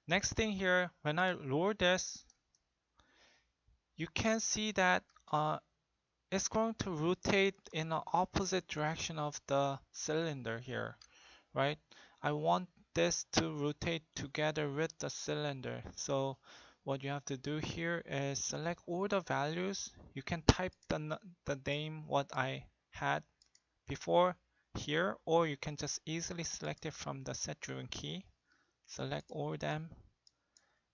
Next thing here, when I lower this, you can see that it's going to rotate in the opposite direction of the cylinder here, right? I want this to rotate together with the cylinder. So what you have to do here is select all the values. You can type the name what I had before here, or you can just easily select it from the set driven key. Select all of them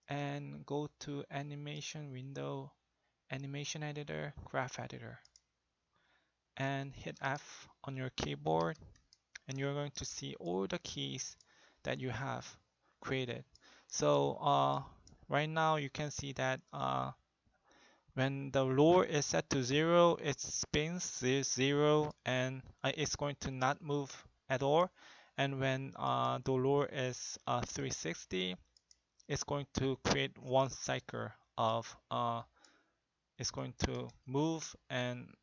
and go to animation window, animation editor, graph editor, and hit F on your keyboard, and you're going to see all the keys that you have created. So right now you can see that when the lower is set to 0, it spins 0 and it's going to not move at all. And when the lower is 360, it's going to create one cycle of it's going to move and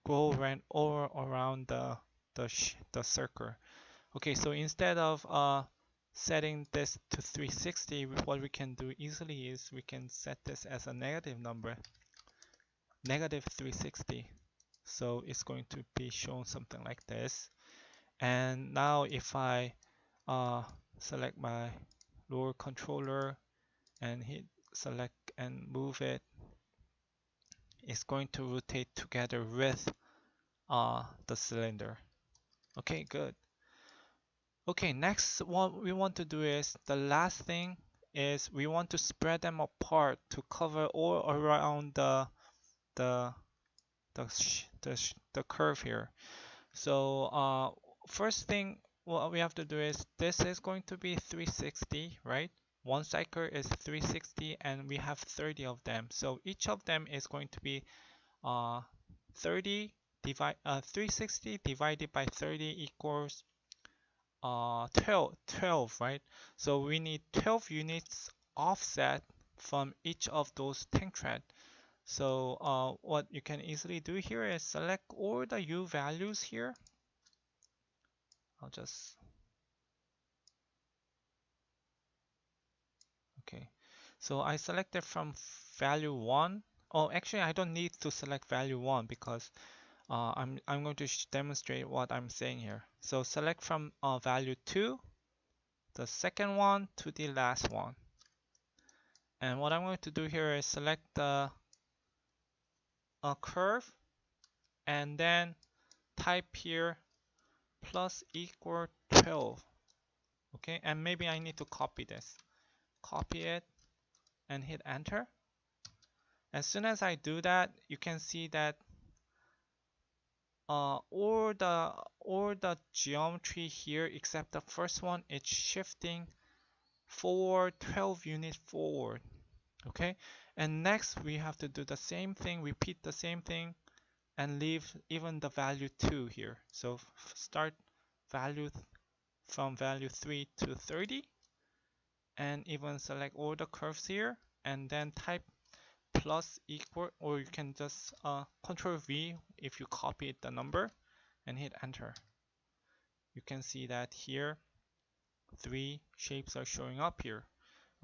go all around the circle. Okay, so instead of setting this to 360, what we can do easily is we can set this as a negative number, negative 360. So it's going to be shown something like this. And now if I select my lower controller and hit select and move it, it's going to rotate together with the cylinder. Okay, good. Okay, next what we want to do is the last thing is we want to spread them apart to cover all around the the curve here. So first thing what we have to do is this is going to be 360, right? One cycle is 360 and we have 30 of them. So each of them is going to be 360 divided by 30 equals 12, right? So we need 12 units offset from each of those tank tread. So what you can easily do here is select all the U values here. I'll just, okay. So I selected from value 1. Oh, actually I don't need to select value 1 because I'm going to demonstrate what I'm saying here. So select from value 2, the second one to the last one. And what I'm going to do here is select the curve and then type here plus equal 12. Okay, and maybe I need to copy this. Copy it and hit enter. As soon as I do that, you can see that all the geometry here except the first one, it's shifting forward 12 units forward. Okay, and next we have to do the same thing, repeat the same thing, and leave even the value 2 here. So start value from value 3 to 30, and even select all the curves here, and then type plus equal, or you can just Control V if you copied the number and hit enter. You can see that here 3 shapes are showing up here.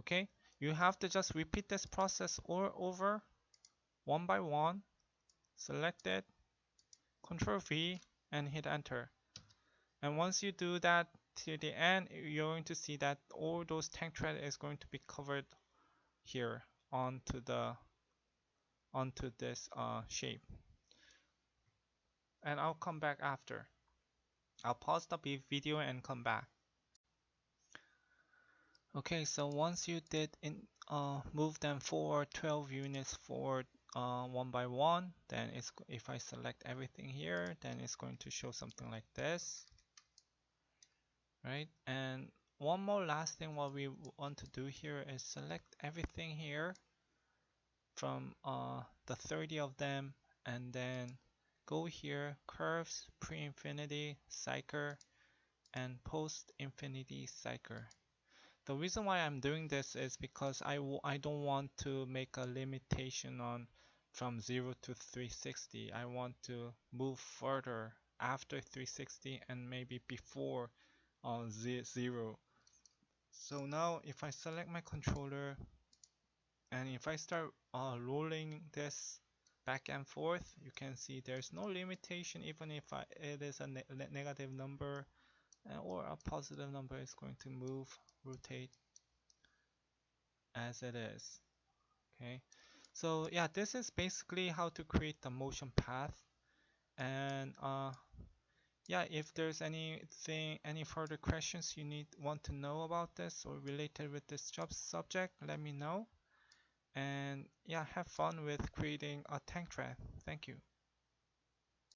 Okay, you have to just repeat this process all over one by one. Select it, Control V, and hit enter. And once you do that to the end, you're going to see that all those tank tread is going to be covered here onto this shape. And I'll come back after. I'll pause the video and come back. Okay, so once you did move them forward 12 units forward one by one, then if I select everything here, then it's going to show something like this, right? And one more last thing what we want to do here is select everything here from the 30 of them, and then go here, curves, pre-infinity, cycle, and post-infinity cycle. The reason why I'm doing this is because I don't want to make a limitation on from 0 to 360. I want to move further after 360 and maybe before 0. So now if I select my controller and if I start rolling this back and forth, you can see there's no limitation. Even if it is a negative number or a positive number, it's going to move, rotate as it is. Okay, so yeah, this is basically how to create the motion path. And yeah, if there's any further questions you want to know about this or related with this job subject, let me know. And yeah, have fun with creating a tank trap. Thank you.